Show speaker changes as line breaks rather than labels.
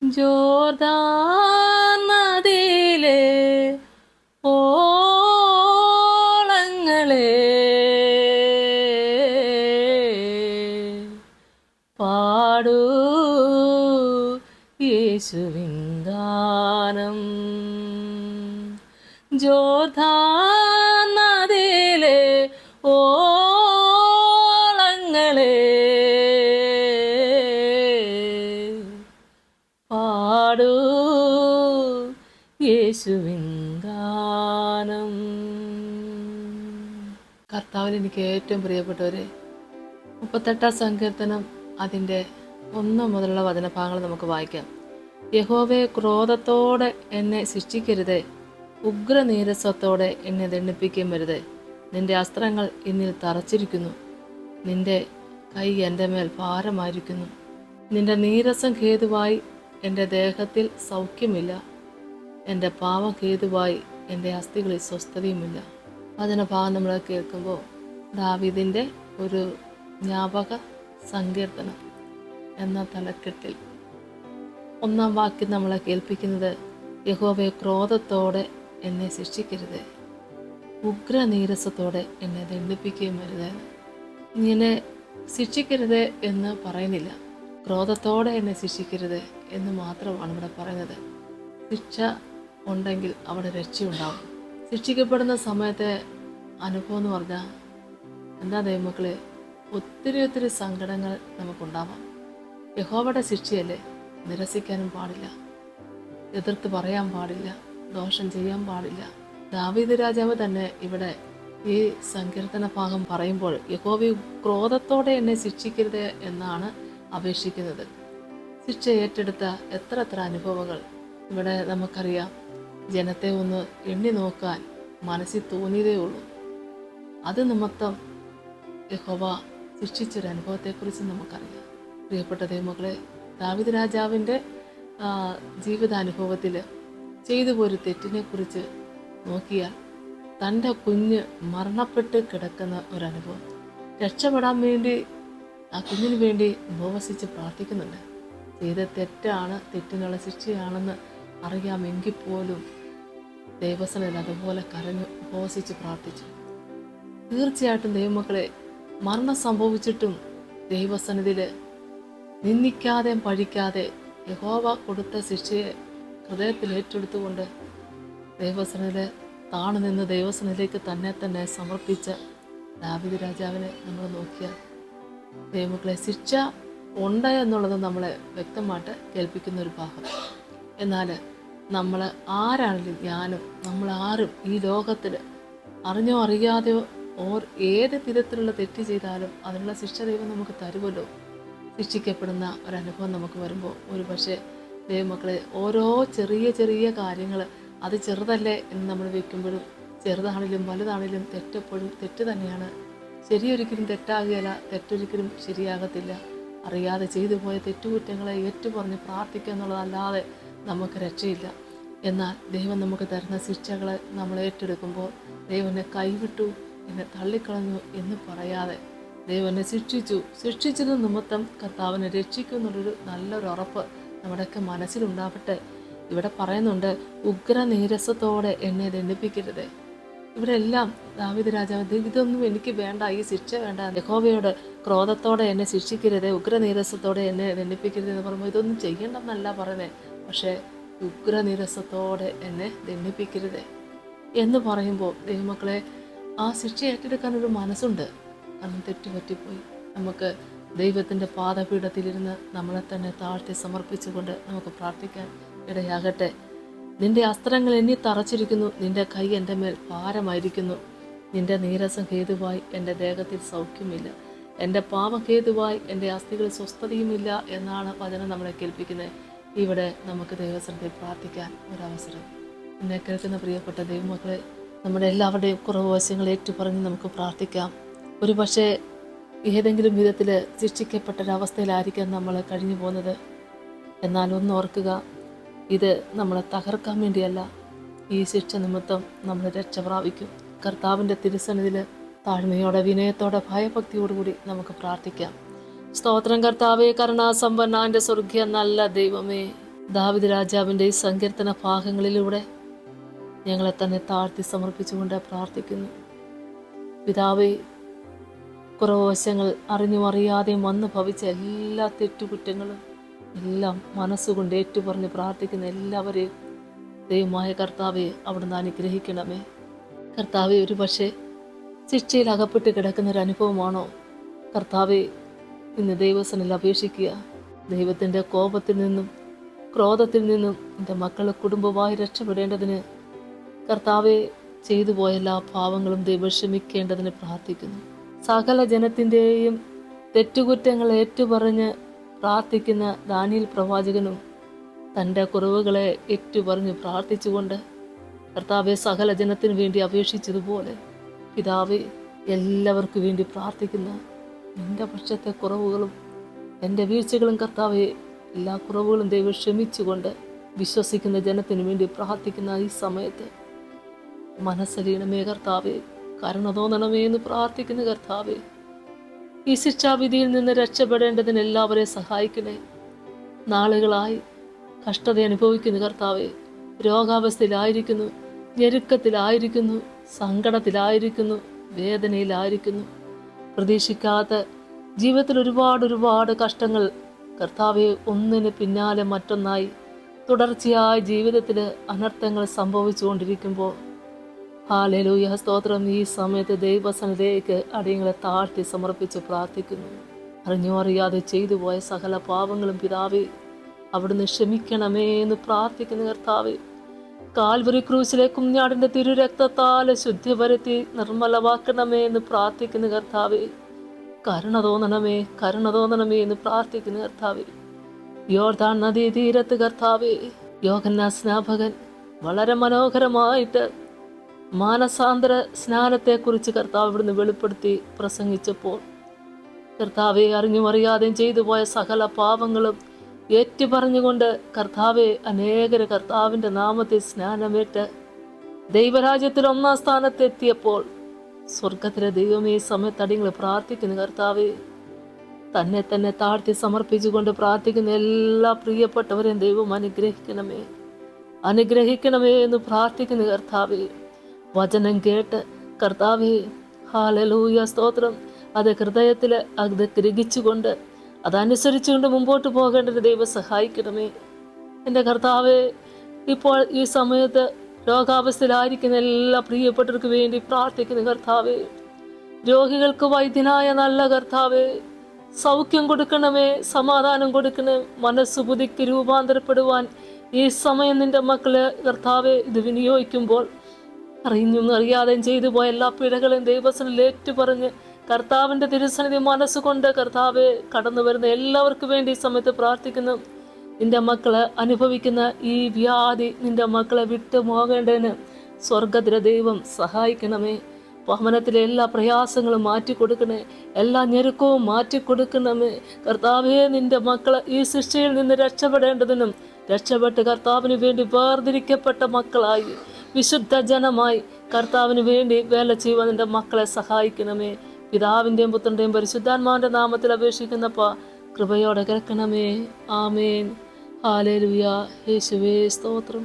Jordan നദിയിലെ ഓളങ്ങളെ പാടൂ യേശുവിൻ ഗാനം. ജോർദാൻ നദിയിലെ ഓളങ്ങളെ പാടൂ യേശുവിൻ ഗാനം. കർത്താവിൽ എനിക്ക് ഏറ്റവും പ്രിയപ്പെട്ടവരെ, 38 സങ്കീർത്തനം അതിൻ്റെ 1 മുതലുള്ള വചനഭാഗങ്ങൾ നമുക്ക് വായിക്കാം. യഹോവേ, ക്രോധത്തോടെ എന്നെ ശിക്ഷിക്കരുതേ, ഉഗ്രനീരസത്തോടെ എന്നെ ദണ്ഡിപ്പിക്കുകയും വരുതേ. നിന്റെ അസ്ത്രങ്ങൾ എന്നിൽ തറച്ചിരിക്കുന്നു, നിന്റെ കൈ എൻ്റെ മേൽ ഭാരമായിരിക്കുന്നു. നിന്റെ നീരസം ഹേതുവായി എൻ്റെ ദേഹത്തിൽ സൗഖ്യമില്ല, എൻ്റെ പാവം ഹേതുവായി എൻ്റെ അസ്ഥികളിൽ സ്വസ്ഥതയുമില്ല. വചനഭാഗം നമ്മൾ കേൾക്കുമ്പോൾ ദാവീദിൻ്റെ ഒരു ജ്ഞാപക സങ്കീർത്തനം എന്ന തലക്കെട്ടിൽ 1 വാക്യം നമ്മളെ കേൾപ്പിക്കുന്നത്, യഹോവേ, ക്രോധത്തോടെ എന്നെ ശിക്ഷിക്കരുത്, ഉഗ്രനീരസത്തോടെ എന്നെ ദണ്ഡിപ്പിക്കുകയും വരുത്. ഇങ്ങനെ ശിക്ഷിക്കരുത് എന്ന് പറയുന്നില്ല, ക്രോധത്തോടെ എന്നെ ശിക്ഷിക്കരുത് എന്ന് മാത്രമാണ് ഇവിടെ പറയുന്നത്. ശിക്ഷ ഉണ്ടെങ്കിൽ അവിടെ രക്ഷയുണ്ടാവും. ശിക്ഷിക്കപ്പെടുന്ന സമയത്തെ അനുഭവം എന്ന് പറഞ്ഞാൽ എന്താ ദൈവമക്കളെ, ഒത്തിരി സങ്കടങ്ങൾ നമുക്കുണ്ടാവാം. യഹോവയുടെ ശിക്ഷയല്ലേ, നിരസിക്കാനും പാടില്ല, എതിർത്ത് പറയാൻ പാടില്ല, ദോഷം ചെയ്യാൻ പാടില്ല. ദാവീദ് രാജാവ് തന്നെ ഇവിടെ ഈ സങ്കീർത്തന ഭാഗം പറയുമ്പോൾ യഹോവേ, ക്രോധത്തോടെ എന്നെ ശിക്ഷിക്കരുത് എന്നാണ് അപേക്ഷിക്കുന്നത്. ശിക്ഷ ഏറ്റെടുത്ത എത്ര അനുഭവങ്ങൾ ഇവിടെ നമുക്കറിയാം. ജനത്തെ ഒന്ന് എണ്ണി നോക്കാൻ മനസ്സിൽ തോന്നിയതേ ഉള്ളൂ. അത് നിമിത്തം യഹോവ ശിക്ഷിച്ചൊരു അനുഭവത്തെക്കുറിച്ച് നമുക്കറിയാം. പ്രിയപ്പെട്ട ദൈവമക്കളെ, ദാവീദ് രാജാവിൻ്റെ ജീവിതാനുഭവത്തിൽ ചെയ്തു പോയൊരു തെറ്റിനെ കുറിച്ച് നോക്കിയാൽ തൻ്റെ കുഞ്ഞ് മരണപ്പെട്ട് കിടക്കുന്ന ഒരനുഭവം, രക്ഷപ്പെടാൻ വേണ്ടി ആ കുഞ്ഞിന് വേണ്ടി ഉപവസിച്ച് പ്രാർത്ഥിക്കുന്നുണ്ട്. ചെയ്ത തെറ്റാണ്, തെറ്റിനുള്ള ശിക്ഷയാണെന്ന് അറിയാമെങ്കിൽ പോലും ദൈവസനയിൽ അതുപോലെ കരഞ്ഞു ഉപവസിച്ച് പ്രാർത്ഥിച്ചു. തീർച്ചയായിട്ടും ദൈവമക്കളെ, മരണം സംഭവിച്ചിട്ടും ദൈവസന്നിധിയിൽ നിന്ദിക്കാതെ പഴിക്കാതെ യഹോവ കൊടുത്ത ശിക്ഷയെ ഹൃദയത്തിൽ ഏറ്റെടുത്തുകൊണ്ട് ദൈവസന്നിധിയിൽ താണു നിന്ന് ദൈവസന്നിധിയിലേക്ക് തന്നെ സമർപ്പിച്ച ദാവീദ് രാജാവിനെ നമ്മൾ നോക്കിയാൽ ദൈവമക്കളെ, ശിക്ഷ ഉണ്ട് എന്നുള്ളത് നമ്മളെ വ്യക്തമായിട്ട് കേൾപ്പിക്കുന്ന ഒരു ഭാഗം. എന്നാൽ നമ്മൾ ആരാണെങ്കിലും, ഞാനും നമ്മളാരും ഈ ലോകത്തിൽ അറിഞ്ഞോ അറിയാതെയോ ഏത് വിധത്തിലുള്ള തെറ്റ് ചെയ്താലും അതിനുള്ള ശിക്ഷ ദൈവം നമുക്ക് തരുമല്ലോ. ശിക്ഷിക്കപ്പെടുന്ന ഒരനുഭവം നമുക്ക് വരുമ്പോൾ ഒരു പക്ഷേ ദൈവമക്കളെ, ഓരോ ചെറിയ കാര്യങ്ങൾ അത് ചെറുതല്ലേ എന്ന് നമ്മൾ വയ്ക്കുമ്പോഴും, ചെറുതാണെങ്കിലും വലുതാണെങ്കിലും തെറ്റെപ്പോഴും തെറ്റ് തന്നെയാണ്. ശരിയൊരിക്കലും തെറ്റാകുകയില്ല, തെറ്റൊരിക്കലും ശരിയാകത്തില്ല. അറിയാതെ ചെയ്തു പോയ തെറ്റുകുറ്റങ്ങളെ ഏറ്റുപറഞ്ഞ് പ്രാർത്ഥിക്കുക എന്നുള്ളതല്ലാതെ നമുക്ക് രക്ഷയില്ല. എന്നാൽ ദൈവം നമുക്ക് തരുന്ന ശിക്ഷകളെ നമ്മൾ ഏറ്റെടുക്കുമ്പോൾ ദൈവം എന്നെ കൈവിട്ടു, എന്നെ തള്ളിക്കളഞ്ഞു എന്ന് പറയാതെ ദൈവം എന്നെ ശിക്ഷിച്ചത് നിമിത്തം കർത്താവിനെ രക്ഷിക്കും എന്നുള്ളൊരു നല്ലൊരു ഉറപ്പ് നമ്മുടെയൊക്കെ മനസ്സിലുണ്ടാവട്ടെ. ഇവിടെ പറയുന്നുണ്ട്, ഉഗ്രനീരസത്തോടെ എന്നെ ദണ്ഡിപ്പിക്കരുത്. ഇവിടെ എല്ലാം ദാവീദ് രാജാവ്, ഇതൊന്നും എനിക്ക് വേണ്ട, ഈ ശിക്ഷ വേണ്ട, യഹോവയോട് ക്രോധത്തോടെ എന്നെ ശിക്ഷിക്കരുത്, ഉഗ്രനീരസത്തോടെ എന്നെ ദണ്ഡിപ്പിക്കരുത് എന്ന് പറയുമ്പോൾ ഇതൊന്നും ചെയ്യണ്ടെന്നല്ല പറയുന്നത്. പക്ഷേ ഉഗ്രനീരസത്തോടെ എന്നെ ദണ്ഡിപ്പിക്കരുത് എന്ന് പറയുമ്പോൾ ദൈവമക്കളെ, ആ ശിക്ഷ ഏറ്റെടുക്കാനൊരു മനസ്സുണ്ട്. കാരണം തെറ്റുപറ്റിപ്പോയി. നമുക്ക് ദൈവത്തിൻ്റെ പാദപീഠത്തിലിരുന്ന് നമ്മളെ തന്നെ താഴ്ത്തി സമർപ്പിച്ചുകൊണ്ട് നമുക്ക് പ്രാർത്ഥിക്കാൻ ഇടയാകട്ടെ. നിന്റെ അസ്ത്രങ്ങൾ എന്നെ തറച്ചിരിക്കുന്നു, നിന്റെ കൈ എൻ്റെ മേൽ ഭാരമായിരിക്കുന്നു. നിന്റെ നീരസം ഹേതുവായി എൻ്റെ ദേഹത്തിൽ സൗഖ്യമില്ല, എൻ്റെ പാപം ഹേതുവായി എൻ്റെ അസ്ഥികളിൽ സ്വസ്ഥതയുമില്ല എന്നാണ് വചനം നമ്മളെ കേൾപ്പിക്കുന്നത്. ഇവിടെ നമുക്ക് ദൈവസന്നിധിയിൽ പ്രാർത്ഥിക്കാൻ ഒരവസരം. എന്നെ കേൾക്കുന്ന പ്രിയപ്പെട്ട ദൈവമക്കളെ, നമ്മുടെ എല്ലാവരുടെയും കുറവ് വശങ്ങൾ ഏറ്റുപറഞ്ഞ് നമുക്ക് പ്രാർത്ഥിക്കാം. ഒരു പക്ഷേ ഏതെങ്കിലും വിധത്തിൽ ശിക്ഷിക്കപ്പെട്ടൊരവസ്ഥയിലായിരിക്കാം നമ്മൾ കഴിഞ്ഞു പോകുന്നത്. എന്നാൽ ഒന്ന് ഓർക്കുക, ഇത് നമ്മളെ തകർക്കാൻ വേണ്ടിയല്ല. ഈ ശിക്ഷ നിമിത്തം നമ്മൾ രക്ഷ പ്രാപിക്കും. കർത്താവിൻ്റെ തിരുസന്നിധിയിൽ താഴ്മയോടെ, വിനയത്തോടെ, ഭയഭക്തിയോടുകൂടി നമുക്ക് പ്രാർത്ഥിക്കാം. സ്തോത്രം കർത്താവേ, കരുണാസമ്പന്ന എൻ്റെ സ്വർഗീയ നല്ല ദൈവമേ, ദാവീദ് രാജാവിൻ്റെ ഈ സങ്കീർത്തന ഭാഗങ്ങളിലൂടെ ഞങ്ങളെ തന്നെ താഴ്ത്തി സമർപ്പിച്ചുകൊണ്ട് പ്രാർത്ഥിക്കുന്നു. പിതാവേ, കുറവ് വശങ്ങൾ അറിഞ്ഞും അറിയാതെയും വന്നു ഭവിച്ച എല്ലാ തെറ്റുകുറ്റങ്ങളും എല്ലാം മനസ്സുകൊണ്ട് ഏറ്റുപറഞ്ഞ് പ്രാർത്ഥിക്കുന്ന എല്ലാവരെയും ദൈവമായ കർത്താവെ അവിടുന്ന് അനുഗ്രഹിക്കണമേ. കർത്താവെ, ഒരു പക്ഷേ ശിക്ഷയിൽ അകപ്പെട്ട് കിടക്കുന്ന ഒരു അനുഭവമാണോ കർത്താവെ ഇന്ന് ദൈവസനിൽ അപേക്ഷിക്കുക. ദൈവത്തിൻ്റെ കോപത്തിൽ നിന്നും ക്രോധത്തിൽ നിന്നും എൻ്റെ മക്കളെ കുടുംബമായി രക്ഷപ്പെടേണ്ടതിന് കർത്താവെ ചെയ്തു പോയ എല്ലാ പാവങ്ങളും ദൈവം ക്ഷമിക്കേണ്ടതിന് പ്രാർത്ഥിക്കുന്നു. സകല ജനത്തിൻ്റെയും തെറ്റുകുറ്റങ്ങൾ ഏറ്റുപറഞ്ഞ് പ്രാർത്ഥിക്കുന്ന ദാനിയേൽ പ്രവാചകനും തൻ്റെ കുറവുകളെ ഏറ്റുപറഞ്ഞ് പ്രാർത്ഥിച്ചുകൊണ്ട് കർത്താവെ സകല ജനത്തിനു വേണ്ടി അപേക്ഷിച്ചതുപോലെ പിതാവെ എല്ലാവർക്കു വേണ്ടി പ്രാർത്ഥിക്കുന്ന എൻ്റെ പക്ഷത്തെ കുറവുകളും എൻ്റെ വീഴ്ചകളും കർത്താവെ എല്ലാ കുറവുകളും ദൈവം ക്ഷമിച്ചുകൊണ്ട് വിശ്വസിക്കുന്ന ജനത്തിനു വേണ്ടി പ്രാർത്ഥിക്കുന്ന ഈ സമയത്ത് മനസ്സലിയണമേ കർത്താവെ, കരുണ തോന്നണമേ എന്ന് പ്രാർത്ഥിക്കുന്ന കർത്താവെ, ഈ ശിക്ഷാവിധിയിൽ നിന്ന് രക്ഷപ്പെടേണ്ടതിന് എല്ലാവരെയും സഹായിക്കണേ. നാളുകളായി കഷ്ടത അനുഭവിക്കുന്ന കർത്താവെ, രോഗാവസ്ഥയിലായിരിക്കുന്നു, ഞെരുക്കത്തിലായിരിക്കുന്നു, സങ്കടത്തിലായിരിക്കുന്നു, വേദനയിലായിരിക്കുന്നു, പ്രതീക്ഷിക്കാത്ത ജീവിതത്തിൽ ഒരുപാട് കഷ്ടങ്ങൾ കർത്താവെ ഒന്നിന് പിന്നാലെ മറ്റൊന്നായി തുടർച്ചയായ ജീവിതത്തിൽ അനർത്ഥങ്ങൾ സംഭവിച്ചുകൊണ്ടിരിക്കുമ്പോൾ ഹല്ലേലൂയ സ്തോത്രം, ഈ സമയത്ത് ദൈവസന്നിധിയിലേക്ക് അടിയങ്ങളെ താഴ്ത്തി സമർപ്പിച്ച് പ്രാർത്ഥിക്കുന്നു. അറിഞ്ഞോ അറിയാതെ ചെയ്തു പോയ സകല പാപങ്ങളും പിതാവേ അവിടുന്ന് ക്ഷമിക്കണമേ എന്ന് പ്രാർത്ഥിക്കുന്ന കർത്താവേ, കാൽവരി ക്രൂശിലെ കുഞ്ഞാടിൻ്റെ തിരുരക്തത്താൽ ശുദ്ധി വരുത്തി നിർമ്മലമാക്കണമേ എന്ന് പ്രാർത്ഥിക്കുന്ന കർത്താവേ, കരുണ തോന്നണമേ എന്ന് പ്രാർത്ഥിക്കുന്ന കർത്താവേ, യോർദാൻ നദീ തീരത്ത് കർത്താവേ യോഹന്നാൻ സ്നാപകൻ വളരെ മനോഹരമായിട്ട് മാനസാന്തര സ്നാനത്തെക്കുറിച്ച് കർത്താവ് ഇവിടുന്ന് വെളിപ്പെടുത്തി പ്രസംഗിച്ചപ്പോൾ കർത്താവെ അറിഞ്ഞും അറിയാതെയും ചെയ്തു പോയ സകല പാപങ്ങളും ഏറ്റുപറഞ്ഞുകൊണ്ട് കർത്താവെ അനേകര് കർത്താവിൻ്റെ നാമത്തിൽ സ്നാനമേറ്റ് ദൈവരാജ്യത്തിൽ 1-ാം സ്ഥാനത്തെത്തിയപ്പോൾ സ്വർഗത്തിലെ ദൈവമേ സമയത്തടിങ്ങൾ പ്രാർത്ഥിക്കുന്ന കർത്താവെ, തന്നെ താഴ്ത്തി സമർപ്പിച്ചുകൊണ്ട് പ്രാർത്ഥിക്കുന്ന എല്ലാ പ്രിയപ്പെട്ടവരെയും ദൈവം അനുഗ്രഹിക്കണമേ എന്ന് പ്രാർത്ഥിക്കുന്ന കർത്താവെ, വചനം കേട്ട് കർത്താവെ ഹല്ലേലൂയ സ്തോത്രം അത് ഹൃദയത്തിൽ അത് ഗ്രഹിച്ചുകൊണ്ട് അതനുസരിച്ചുകൊണ്ട് മുമ്പോട്ട് പോകേണ്ടത് ദൈവം സഹായിക്കണമേ. എൻ്റെ കർത്താവെ, ഇപ്പോൾ ഈ സമയത്ത് രോഗാവസ്ഥയിലായിരിക്കുന്ന എല്ലാ പ്രിയപ്പെട്ടവർക്ക് വേണ്ടി പ്രാർത്ഥിക്കുന്ന കർത്താവെ, രോഗികൾക്ക് വൈദ്യനായ നല്ല കർത്താവെ സൗഖ്യം കൊടുക്കണമേ, സമാധാനം കൊടുക്കണേ, മനസ്സ് പുതുക്കി രൂപാന്തരപ്പെടുവാൻ ഈ സമയം നിന്റെ മക്കളെ കർത്താവെ ഇത് വിനിയോഗിക്കുമ്പോൾ അറിഞ്ഞും അറിയാതെയും ചെയ്തു പോയ എല്ലാ പിഴകളെയും ദൈവസനിൽ ഏറ്റുപറഞ്ഞ് കർത്താവിൻ്റെ തിരുസന്നിധി മനസ്സുകൊണ്ട് കർത്താവെ കടന്നു വരുന്ന എല്ലാവർക്കും വേണ്ടി ഈ സമയത്ത് പ്രാർത്ഥിക്കുന്നു. നിന്റെ മക്കളെ അനുഭവിക്കുന്ന ഈ വ്യാധി നിന്റെ മക്കളെ വിട്ടു പോകേണ്ടതിന് സ്വർഗത്തിലെ ദൈവം സഹായിക്കണമേ. ഭവനത്തിലെ എല്ലാ പ്രയാസങ്ങളും മാറ്റിക്കൊടുക്കണേ, എല്ലാ ഞെരുക്കവും മാറ്റിക്കൊടുക്കണമേ. കർത്താവേ, നിന്റെ മക്കളെ ഈ ശിക്ഷയിൽ നിന്ന് രക്ഷപ്പെടേണ്ടതിനും രക്ഷപ്പെട്ട് കർത്താവിന് വേണ്ടി വേർതിരിക്കപ്പെട്ട മക്കളായി വിശുദ്ധ ജനമായി കർത്താവിന് വേണ്ടി വേല ചെയ്യുവാൻ നിന്റെ മക്കളെ സഹായിക്കണമേ. പിതാവിൻ്റെയും പുത്രൻ്റെയും പരിശുദ്ധാത്മാവിൻ്റെ നാമത്തിൽ അപേക്ഷിക്കുന്നപ്പ കൃപയോടെ കേൾക്കണമേ. ആമേൻ. ഹല്ലേലൂയ. യേശുവേ സ്തോത്രം.